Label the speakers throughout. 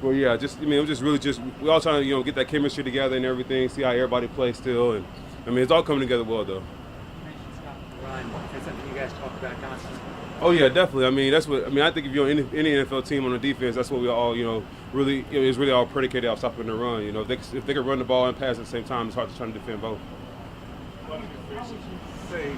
Speaker 1: Well, yeah, just it was just really just we all trying to get that chemistry together and everything, see how everybody plays still, and it's all coming together well though.
Speaker 2: You mentioned Scott and Ryan. That's something you guys talk about constantly.
Speaker 1: Oh yeah, definitely. That's what I think if you're on any NFL team on the defense, that's what we all really is really all predicated off stopping the run. If they can run the ball and pass at the same time, it's hard to try to defend both.
Speaker 3: What would you say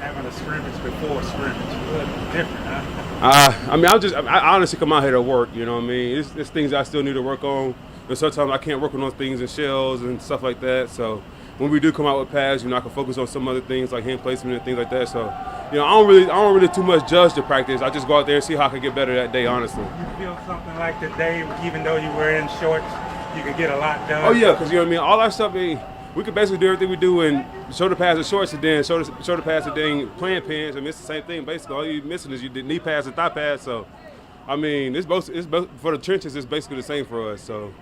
Speaker 3: having a scrimmage before a scrimmage was different, huh?
Speaker 1: I honestly come out here to work. You know what I mean? It's things I still need to work on, and sometimes I can't work on those things in shells and stuff like that. So when we do come out with pads, I can focus on some other things like hand placement and things like that. So I don't really too much judge the practice. I just go out there and see how I can get better that day, honestly.
Speaker 3: You feel something like today, even though you were in shorts, you could get a lot done?
Speaker 1: Oh yeah, because all our stuff, we could basically do everything we do in shoulder pads and shorts, and then shoulder pads and then playing pants. It's the same thing basically. All you're missing is your knee pads and thigh pads. So, it's both for the trenches. It's basically the same for us. So,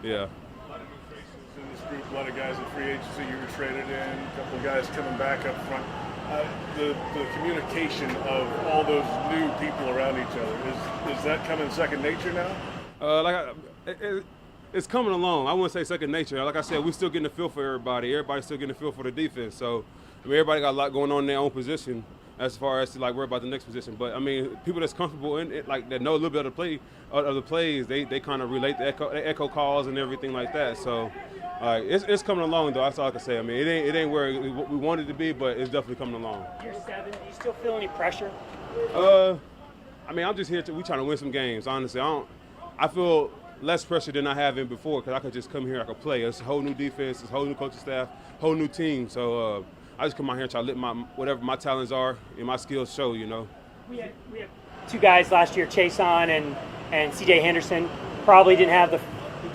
Speaker 1: yeah.
Speaker 4: A lot of new faces in this group. A lot of guys in free agency you were traded in. A couple of guys coming back up front. The communication of all those new people around each other is that coming second nature now?
Speaker 1: It's coming along. I wouldn't say second nature. Like I said, we're still getting a feel for everybody. Everybody's still getting a feel for the defense. So, everybody got a lot going on in their own position as far as to worry about the next position. But people that's comfortable in it, that know a little bit of the plays, they kind of relate the echo calls and everything like that. So, it's coming along though. That's all I can say. It ain't where we wanted to be, but it's definitely coming along.
Speaker 2: Year 7, do you still feel any pressure?
Speaker 1: I'm just here we trying to win some games. Honestly, I feel less pressure than I have in before because I could just come here, I could play. It's a whole new defense, it's a whole new coaching staff, whole new team. So I just come out here and try to let whatever my talents are and my skills show.
Speaker 2: We had 2 guys last year, Chason and C.J. Henderson, probably didn't have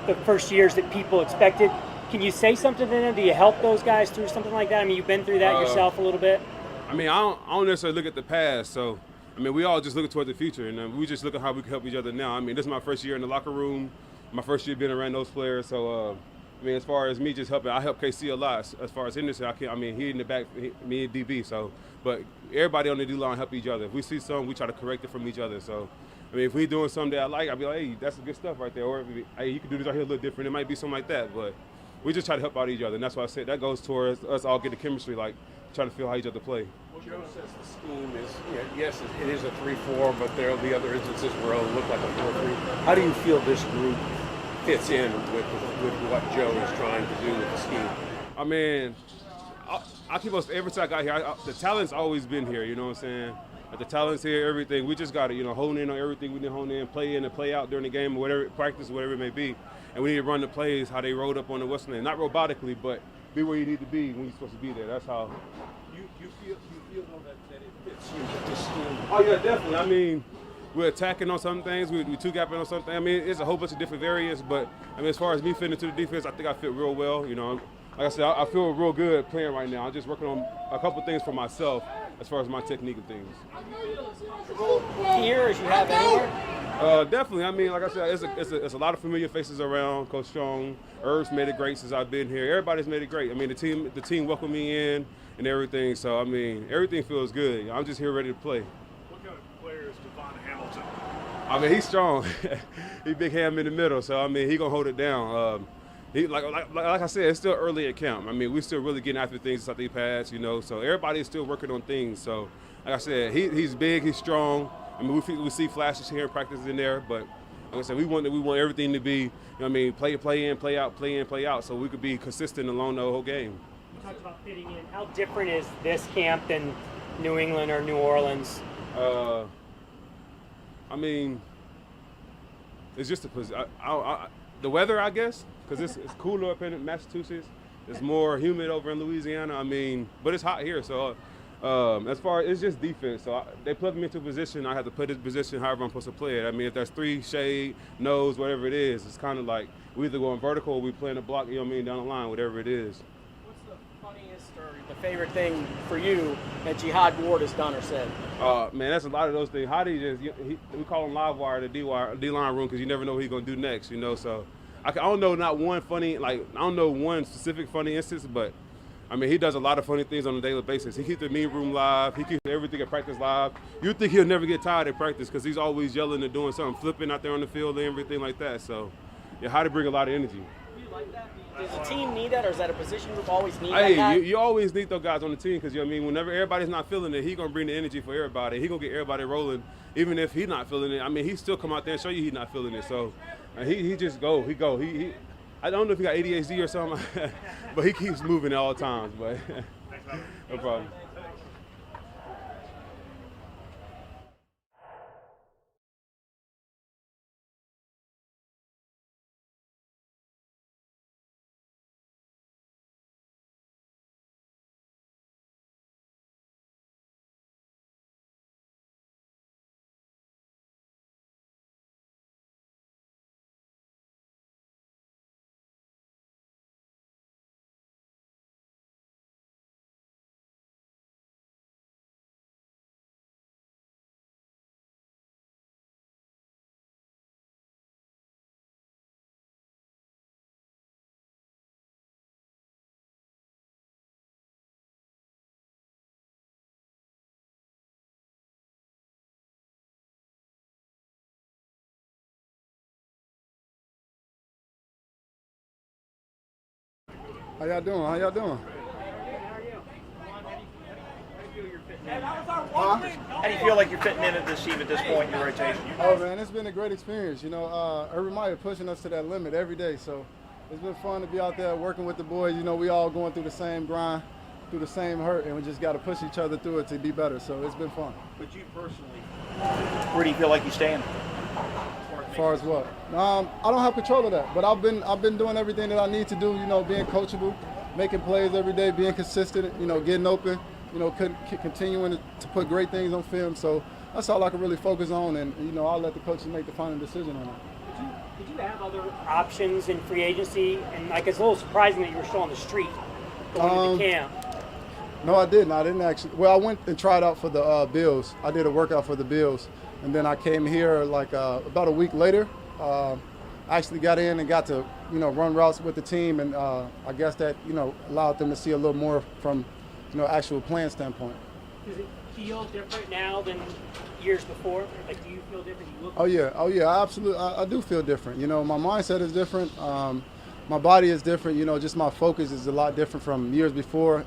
Speaker 2: the first years that people expected. Can you say something to them? Do you help those guys through something like that? You've been through that yourself a little bit.
Speaker 1: I don't necessarily look at the past. So we all just looking toward the future, and we just look at how we can help each other now. this is my first year in the locker room, my first year being around those players. So as far as me just helping, I help KC a lot. As far as Henderson, he in the back, me and DB. So, but everybody on the D line help each other. If we see something, we try to correct it from each other. So, if we doing something that I like, I'll be like, hey, that's some good stuff right there. Or hey, you can do this right here a little different. It might be something like that, but we just try to help out each other, and that's why I said that goes towards us all getting chemistry, trying to feel how each other play.
Speaker 5: Joe says the scheme is, yes, it is a 3-4, but there will be other instances where it'll look like a 4-3. How do you feel this group fits in with what Joe is trying to do with the scheme?
Speaker 1: I keep us every time I got here. The talent's always been here. You know what I'm saying? The talent's here. Everything. We just got to hone in on everything. We need to hone in, play in, and play out during the game, or whatever practice, whatever it may be. And we need to run the plays how they rolled up on the Western End, not robotically, but be where you need to be when you're supposed to be there. That's how.
Speaker 5: You feel though that it fits you with this scheme?
Speaker 1: Oh yeah, definitely. We're attacking on some things. We two-gapping on something. It's a whole bunch of different variants, but as far as me fitting into the defense, I think I fit real well. Like I said, I feel real good playing right now. I'm just working on a couple things for myself as far as my technique and things.
Speaker 2: Here as you have anywhere?
Speaker 1: Definitely. Like I said, it's a lot of familiar faces around. Coach Strong, Herb's made it great since I've been here. Everybody's made it great. The team welcomed me in and everything. So everything feels good. I'm just here ready to play.
Speaker 4: What kind of player is Devon Hamilton?
Speaker 1: He's strong. He's big ham in the middle. So he gonna hold it down. He like I said, it's still early at camp. We're still really getting after things inside the pads. So everybody is still working on things. So like I said, he's big, he's strong. We see flashes here in practice in there, but like I said, we want everything to be, play in, play out, so we could be consistent along the whole game.
Speaker 2: You talked about fitting in. How different is this camp than New England or New Orleans?
Speaker 1: It's just the weather, I guess, because it's cooler up in Massachusetts. It's more humid over in Louisiana. But it's hot here, so. As far as it's just defense, so they plug me into a position. I have to put this position however I'm supposed to play it. If there's 3 shade, nose, whatever it is, it's kind of like we either going vertical or we playing a block. Down the line, whatever it is.
Speaker 6: What's the funniest or the favorite thing for you that Jihad Ward has done or said?
Speaker 1: That's a lot of those things. Hadi we call him live wire, the D-line room, because you never know what he's gonna do next. So I don't know not one funny, I don't know one specific funny instance, but. I mean, he does a lot of funny things on a daily basis. He keeps the meeting room live. He keeps everything at practice live. You think he'll never get tired at practice because he's always yelling and doing something, flipping out there on the field and everything like that. So, yeah, how to bring a lot of energy.
Speaker 6: Do you like that? Does the team need that, or is that a position group always need that guy?
Speaker 1: You always need those guys on the team because, you know what I mean, whenever everybody's not feeling it, he's going to bring the energy for everybody. He's going to get everybody rolling, even if he's not feeling it. I mean, he still come out there and show you he's not feeling it. So, he just go. I don't know if he got ADHD or something, but he keeps moving at all times. But no problem.
Speaker 7: How y'all doing? How y'all doing?
Speaker 6: How do you feel like you're fitting in at this team at this point in your rotation?
Speaker 7: Oh man, it's been a great experience. You know, Urban Meyer pushing us to that limit every day. So it's been fun to be out there working with the boys. You know, we all going through the same grind, through the same hurt, and we just got to push each other through it to be better. So it's been fun.
Speaker 6: But you personally, where do you feel like you stand?
Speaker 7: As far as what? I don't have control of that, but I've been doing everything that I need to do. You know, being coachable, making plays every day, being consistent. You know, getting open. You know, continuing to put great things on film. So that's all I can really focus on, and you know, I'll let the coaches make the final decision on it.
Speaker 2: Did you have other options in free agency? And like, it's a little surprising that you were still on the street going to camp.
Speaker 7: No, I didn't. I didn't actually. Well, I went and tried out for the Bills. I did a workout for the Bills, and then I came here like about a week later. I actually got in and got to, you know, run routes with the team, and I guess that, you know, allowed them to see a little more from, you know, actual playing standpoint.
Speaker 2: Does it feel different now than years before? Like, do you feel different? You look
Speaker 7: Oh yeah, absolutely. I do feel different. You know, my mindset is different. My body is different. You know, just my focus is a lot different from years before.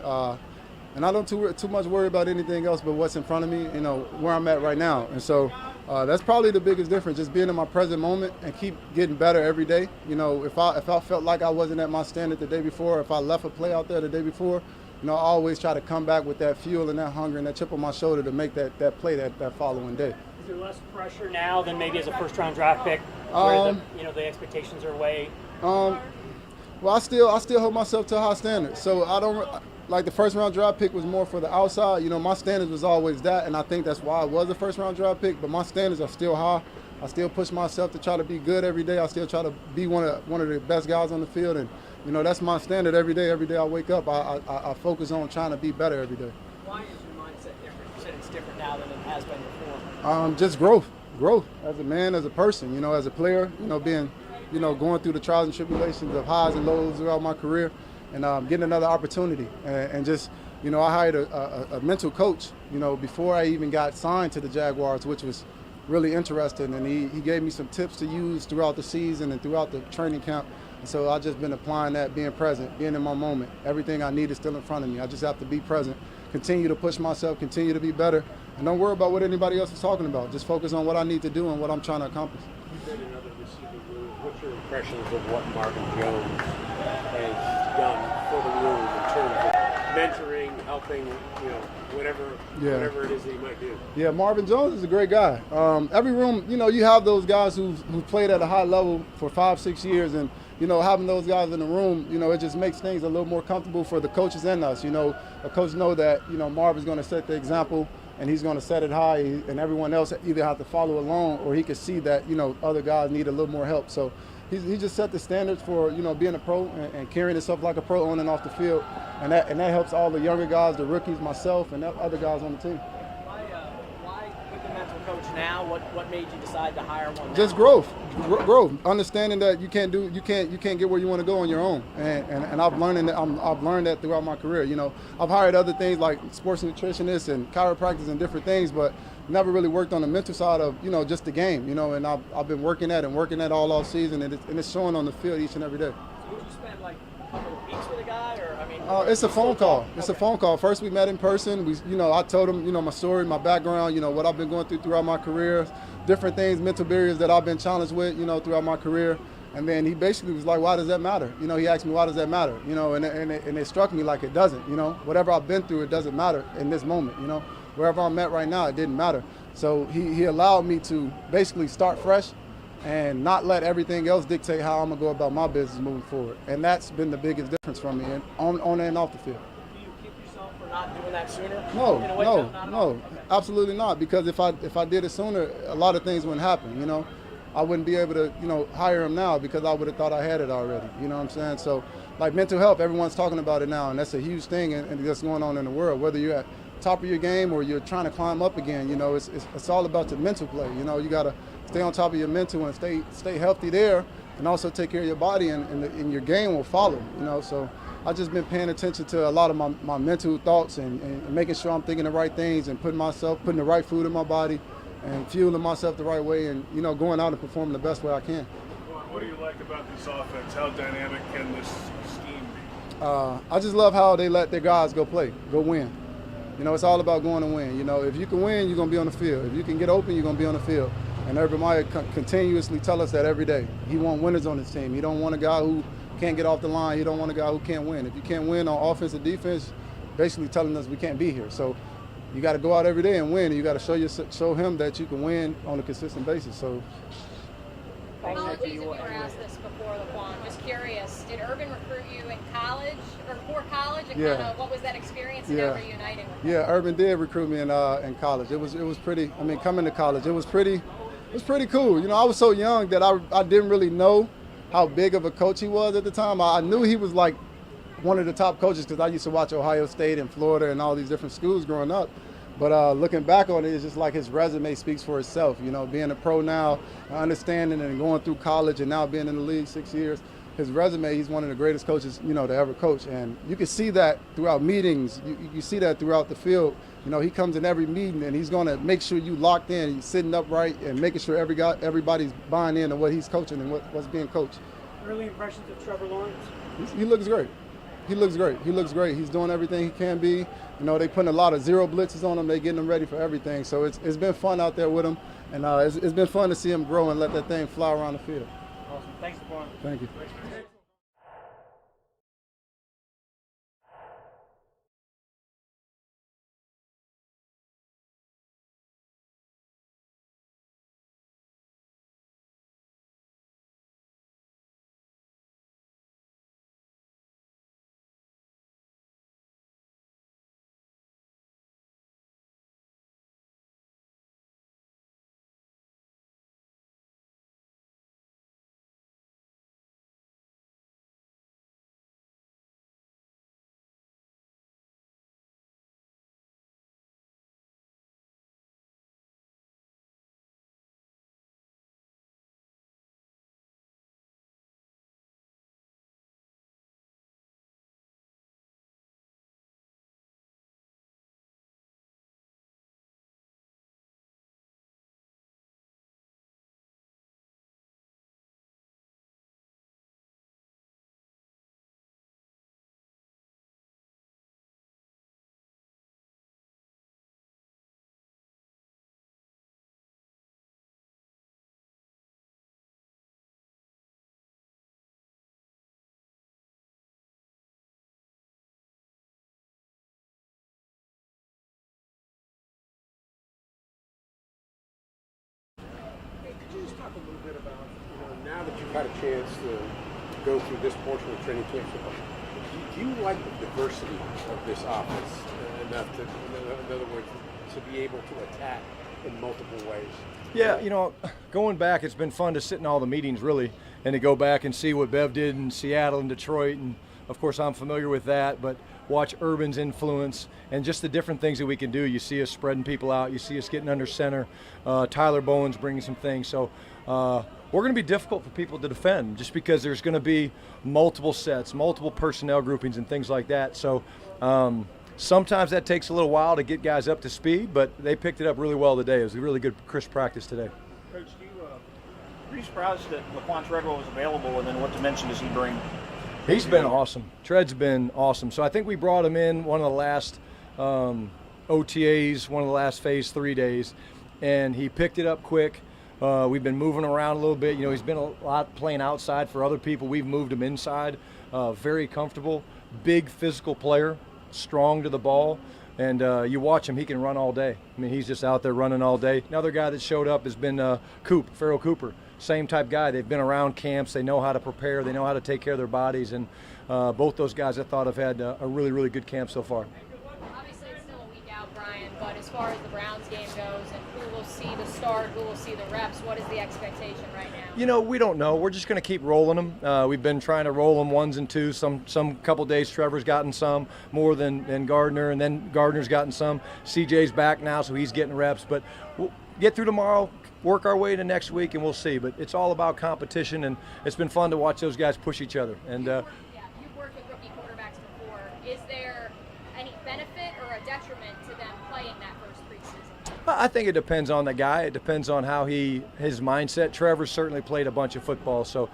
Speaker 7: And I don't too much worry about anything else but what's in front of me, you know, where I'm at right now. And so that's probably the biggest difference, just being in my present moment and keep getting better every day. You know, if I felt like I wasn't at my standard the day before, if I left a play out there the day before, you know, I always try to come back with that fuel and that hunger and that chip on my shoulder to make that play that following day.
Speaker 2: Is there less pressure now than maybe as a first-round draft pick, where the expectations are way?
Speaker 7: Well, I still hold myself to a high standard. So I don't like the first-round draft pick was more for the outside. You know, my standards was always that, and I think that's why I was a first-round draft pick. But my standards are still high. I still push myself to try to be good every day. I still try to be one of the best guys on the field, and you know, that's my standard every day. Every day I wake up, I focus on trying to be better every day.
Speaker 6: Why is your mindset different? You said it's different now than it has been before.
Speaker 7: Just growth as a man, as a person, you know, as a player, you know, being, you know, going through the trials and tribulations of highs and lows throughout my career, and getting another opportunity, and just, you know, I hired a mental coach, you know, before I even got signed to the Jaguars, which was really interesting, and he gave me some tips to use throughout the season and throughout the training camp. And so I've just been applying that, being present, being in my moment. Everything I need is still in front of me. I just have to be present, continue to push myself, continue to be better, and don't worry about what anybody else is talking about. Just focus on what I need to do and what I'm trying to accomplish.
Speaker 5: You've been in other receiving rooms. What's your impressions of what Marvin Jones has done for the room in terms of mentoring, helping, you know, whatever it is that he might do?
Speaker 7: Yeah, Marvin Jones is a great guy. Every room, you know, you have those guys who played at a high level for 5-6 years, and you know, having those guys in the room, you know, it just makes things a little more comfortable for the coaches and us. You know, a coach know that, you know, Marvin's going to set the example, and he's going to set it high, and everyone else either have to follow along, or he could see that, you know, other guys need a little more help. So he just set the standards for, you know, being a pro and carrying himself like a pro on and off the field, and that helps all the younger guys, the rookies, myself, and other guys on the team.
Speaker 6: Why with the mental coach now? What made you decide to hire one now?
Speaker 7: Just growth, understanding that you can't get where you want to go on your own, and I've learned that throughout my career. You know, I've hired other things like sports nutritionists and chiropractors and different things, but never really worked on the mental side of, you know, just the game. You know, and I've been working that all off season, and it's showing on the field each and every day.
Speaker 6: So would you spend like a couple of weeks with a guy, or I mean?
Speaker 7: It's a phone call. It's a phone call. First we met in person. I told him, you know, my story, my background, you know, what I've been going throughout my career, different things, mental barriers that I've been challenged with, you know, throughout my career. And then he basically was like, why does that matter? You know, he asked me, why does that matter? You know, and it struck me like it doesn't, you know. Whatever I've been through, it doesn't matter in this moment, you know. Wherever I'm at right now, it didn't matter. So he allowed me to basically start fresh and not let everything else dictate how I'm going to go about my business moving forward. And that's been the biggest difference for me, on and off the field.
Speaker 6: Do you kick yourself for not doing that sooner?
Speaker 7: No, absolutely not. Because if I did it sooner, a lot of things wouldn't happen, you know. I wouldn't be able to, you know, hire him now because I would have thought I had it already, you know what I'm saying? So, like mental health, everyone's talking about it now, and that's a huge thing and that's going on in the world. Whether you're at top of your game or you're trying to climb up again, you know, it's all about the mental play. You know, you got to stay on top of your mental and stay healthy there, and also take care of your body, and your game will follow, you know. So I've just been paying attention to a lot of my mental thoughts and making sure I'm thinking the right things and putting the right food in my body and fueling myself the right way, and, you know, going out and performing the best way I can.
Speaker 4: What do you like about this offense? How dynamic can this scheme be?
Speaker 7: I just love how they let their guys go win. You know, it's all about going to win. You know, if you can win, you're going to be on the field. If you can get open, you're going to be on the field. And Urban Meyer continuously tell us that every day. He wants winners on his team. He don't want a guy who can't get off the line. He don't want a guy who can't win. If you can't win on offense or defense, basically telling us we can't be here. So you got to go out every day and win. And you got to show him that you can win on a consistent basis. So.
Speaker 8: Apologies if you were asked this before, Laquon. Just curious, did Urban recruit you in college or before college? And kind of what was that experience now reuniting with him?
Speaker 7: Yeah, Urban did recruit me in college. It was pretty. I mean, coming to college, it was pretty cool. You know, I was so young that I didn't really know how big of a coach he was at the time. I knew he was like one of the top coaches because I used to watch Ohio State and Florida and all these different schools growing up. But looking back on it, it's just like his resume speaks for itself. You know, being a pro now, understanding and going through college and now being in the league 6 years, his resume, he's one of the greatest coaches, you know, to ever coach. And you can see that throughout meetings. You see that throughout the field. You know, he comes in every meeting and he's going to make sure you locked in, he's sitting upright and making sure everybody's buying in to what he's coaching and what's being coached.
Speaker 2: Early impressions of Trevor Lawrence?
Speaker 7: He looks great. He looks great. He's doing everything he can be. You know, they putting a lot of zero blitzes on him. They getting him ready for everything. So it's been fun out there with him, and it's been fun to see him grow and let that thing fly around the field.
Speaker 2: Awesome. Thanks, Laquon.
Speaker 7: Thank you.
Speaker 5: Could you just talk a little bit about, you know, now that you've had a chance to go through this portion of training camp, do you like the diversity of this offense enough to, in other words, to be able to attack in multiple ways?
Speaker 9: Yeah, you know, going back, it's been fun to sit in all the meetings, really, and to go back and see what Bev did in Seattle and Detroit, and of course I'm familiar with that, but watch Urban's influence, and just the different things that we can do. You see us spreading people out. You see us getting under center. Tyler Bowen's bringing some things. So we're going to be difficult for people to defend just because there's going to be multiple sets, multiple personnel groupings and things like that. So sometimes that takes a little while to get guys up to speed, but they picked it up really well today. It was a really good, crisp practice today.
Speaker 10: Coach, were you surprised that Laquon Treadwell was available, and then what dimension does he bring?
Speaker 9: He's been awesome. Tread's been awesome. So I think we brought him in one of the last OTAs, one of the last phase 3 days, and he picked it up quick. We've been moving around a little bit. You know, he's been a lot playing outside for other people. We've moved him inside. Very comfortable, big physical player, strong to the ball. And you watch him, he can run all day. I mean, he's just out there running all day. Another guy that showed up has been Farrell Cooper. Same type guy. They've been around camps. They know how to prepare. They know how to take care of their bodies. And both those guys, I thought, have had a really, really good camp so far.
Speaker 8: Obviously, it's still a week out, Brian, but as far as the Browns game goes and who will see the start, who will see the reps, what is the expectation right now?
Speaker 9: You know, we don't know. We're just going to keep rolling them. We've been trying to roll them 1s and 2s. Some couple days Trevor's gotten some more than Gardner, and then Gardner's gotten some. CJ's back now, so he's getting reps. But we'll get through tomorrow, work our way to next week, and we'll see. But it's all about competition, and it's been fun to watch those guys push each other. And
Speaker 8: you've worked with rookie quarterbacks before. Is there any benefit or a detriment to them playing that first preseason?
Speaker 9: I think it depends on the guy. It depends on how his mindset. Trevor certainly played a bunch of football, so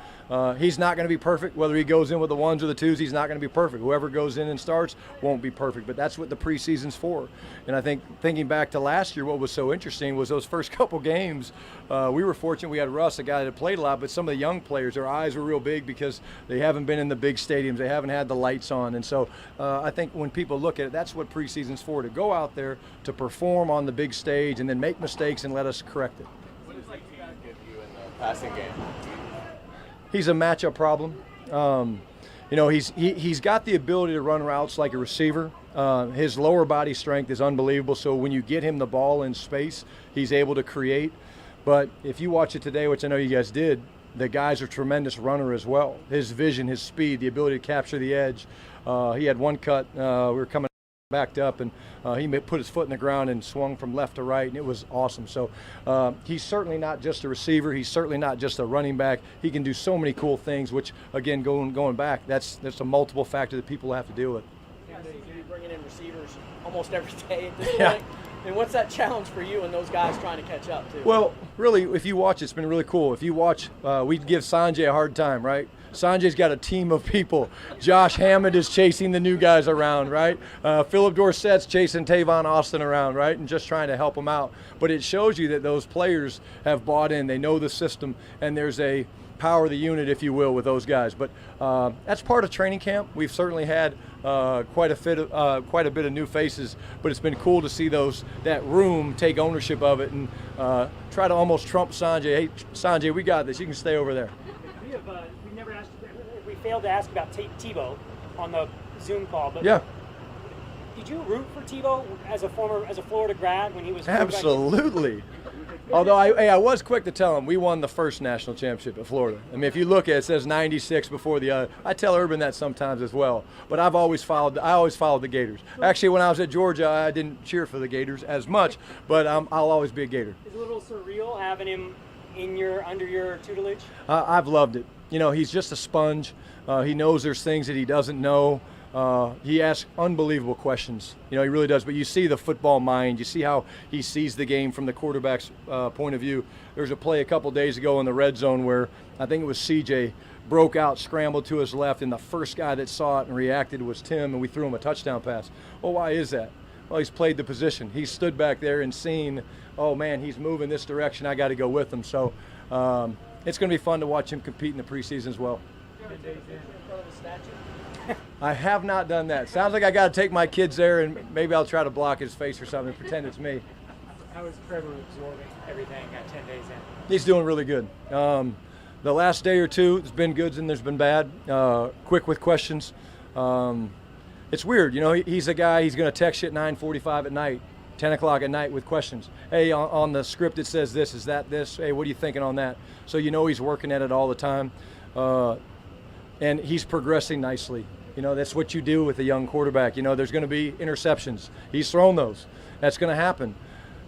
Speaker 9: he's not going to be perfect. Whether he goes in with the 1s or the 2s, he's not going to be perfect. Whoever goes in and starts won't be perfect, but that's what the preseason's for. And I think thinking back to last year, what was so interesting was those first couple games, we were fortunate we had Russ, a guy that played a lot, but some of the young players, their eyes were real big because they haven't been in the big stadiums. They haven't had the lights on. And so I think when people look at it, that's what preseason's for, to go out there, to perform on the big stage, and then make mistakes and let us correct it.
Speaker 11: What does he give you in the passing game?
Speaker 9: He's a matchup problem. You know, he's got the ability to run routes like a receiver. His lower body strength is unbelievable, so when you get him the ball in space, he's able to create. But if you watch it today, which I know you guys did, the guy's a tremendous runner as well. His vision, his speed, the ability to capture the edge. He had one cut, we were coming backed up, and he put his foot in the ground and swung from left to right, and it was awesome. So he's certainly not just a receiver. He's certainly not just a running back. He can do so many cool things, which, again, going back, that's a multiple factor that people have to deal with.
Speaker 6: You're bringing in receivers almost every day at this point. And what's that challenge for you and those guys trying to catch up to?
Speaker 9: Well, really, if you watch, it's been really cool. If you watch, we give Sanjay a hard time, right? Sanjay's got a team of people. Josh Hammond is chasing the new guys around, right? Philip Dorsett's chasing Tavon Austin around, right? And just trying to help them out. But it shows you that those players have bought in. They know the system, and there's a power of the unit, if you will, with those guys. But that's part of training camp. We've certainly had quite a bit of new faces, but it's been cool to see that room take ownership of it and try to almost trump Sanjay. Hey, Sanjay, we got this. You can stay over there.
Speaker 2: We failed to ask about Tebow on the Zoom call, but
Speaker 9: yeah.
Speaker 2: Did you root for Tebow as a Florida grad when he was?
Speaker 9: Absolutely. Although I was quick to tell him we won the first national championship at Florida. I mean, if you look at it, it says 96 before the other. I tell Urban that sometimes as well. But I always followed the Gators. Actually, when I was at Georgia, I didn't cheer for the Gators as much, but I'll always be a Gator.
Speaker 2: Is it a little surreal having him under your tutelage?
Speaker 9: I've loved it. You know, he's just a sponge. He knows there's things that he doesn't know. He asks unbelievable questions. You know, he really does. But you see the football mind. You see how he sees the game from the quarterback's point of view. There was a play a couple days ago in the red zone where I think it was CJ broke out, scrambled to his left, and the first guy that saw it and reacted was Tim, and we threw him a touchdown pass. Well, why is that? Well, he's played the position. He stood back there and seen, oh, man, he's moving this direction. I got to go with him. So it's going to be fun to watch him compete in the preseason as well. I have not done that. Sounds like I got to take my kids there, and maybe I'll try to block his face or something and pretend it's me.
Speaker 2: How is Trevor absorbing everything 10 days in?
Speaker 9: He's doing really good. The last day or two, there's been goods and there's been bad. Quick with questions. It's weird, you know. He's a guy. He's going to text you at 9:45 at night, 10 o'clock at night with questions. Hey, on the script it says this. Is that this? Hey, what are you thinking on that? So you know he's working at it all the time. And he's progressing nicely. You know, that's what you do with a young quarterback. You know, there's going to be interceptions. He's thrown those. That's going to happen.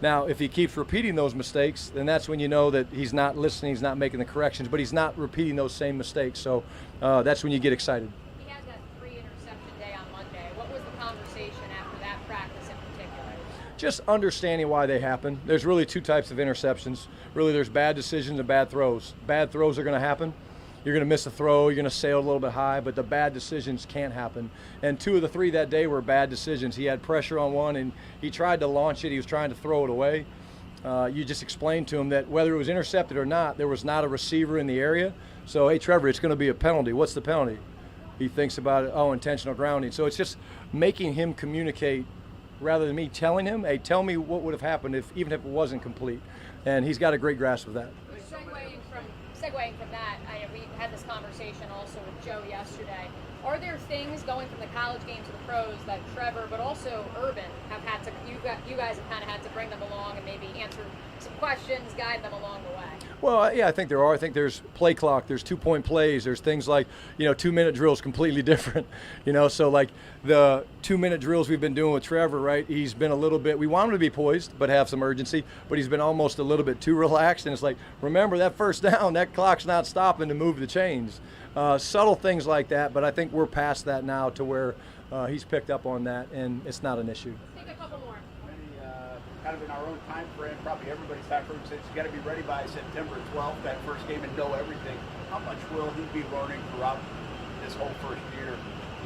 Speaker 9: Now, if he keeps repeating those mistakes, then that's when you know that he's not listening, he's not making the corrections, but he's not repeating those same mistakes. So that's when you get excited.
Speaker 8: He has that 3-interception day on Monday. What was the conversation after that practice in particular?
Speaker 9: Just understanding why they happen. There's really two types of interceptions. Really, there's bad decisions and bad throws. Bad throws are going to happen. You're going to miss a throw, you're going to sail a little bit high, but the bad decisions can't happen. And 2 of the 3 that day were bad decisions. He had pressure on one, and he tried to launch it. He was trying to throw it away. You just explained to him that whether it was intercepted or not, there was not a receiver in the area. So, hey, Trevor, it's going to be a penalty. What's the penalty? He thinks about it, intentional grounding. So it's just making him communicate rather than me telling him, hey, tell me what would have happened even if it wasn't complete. And he's got a great grasp of that.
Speaker 8: Segueing from that, we had this conversation also with Joe yesterday. Are there things going from the college game to the pros that Trevor, but also Urban, have had to, you guys have kind of had to bring them along and maybe answer some questions, guide them along the way?
Speaker 9: Well, yeah, I think there are. I think there's play clock, there's 2-point plays, there's things like, 2-minute drills completely different, so like the 2-minute drills we've been doing with Trevor, right? He's been a little bit, we want him to be poised, but have some urgency, but he's been almost a little bit too relaxed, and it's like, remember that first down, that clock's not stopping to move the chains. Subtle things like that, but I think we're past that now to where he's picked up on that, and it's not an issue.
Speaker 8: Take a couple more.
Speaker 10: Kind of in our own time frame, probably everybody's time frame says you got to be ready by September 12th, that first game, and know everything. How much will he be learning throughout this whole first year,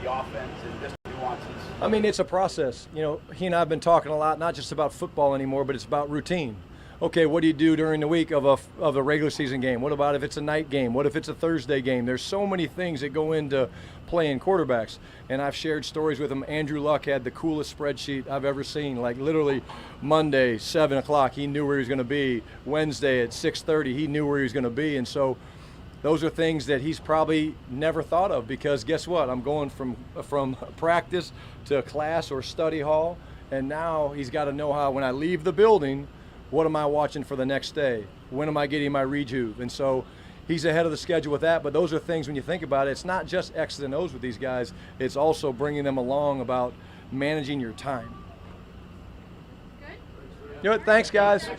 Speaker 10: the offense and just nuances?
Speaker 9: I mean, it's a process. He and I have been talking a lot, not just about football anymore, but it's about routine. Okay, what do you do during the week of a regular season game? What about if it's a night game? What if it's a Thursday game? There's so many things that go into playing quarterbacks. And I've shared stories with him. Andrew Luck had the coolest spreadsheet I've ever seen. Like literally Monday, 7 o'clock, he knew where he was going to be. Wednesday at 6:30, he knew where he was going to be. And so those are things that he's probably never thought of, because guess what? I'm going from practice to class or study hall. And now he's got to know how, when I leave the building, what am I watching for the next day? When am I getting my rejuve? And so he's ahead of the schedule with that. But those are things, when you think about it, it's not just X's and O's with these guys. It's also bringing them along about managing your time.
Speaker 8: Good?
Speaker 9: You know what? Thanks, guys.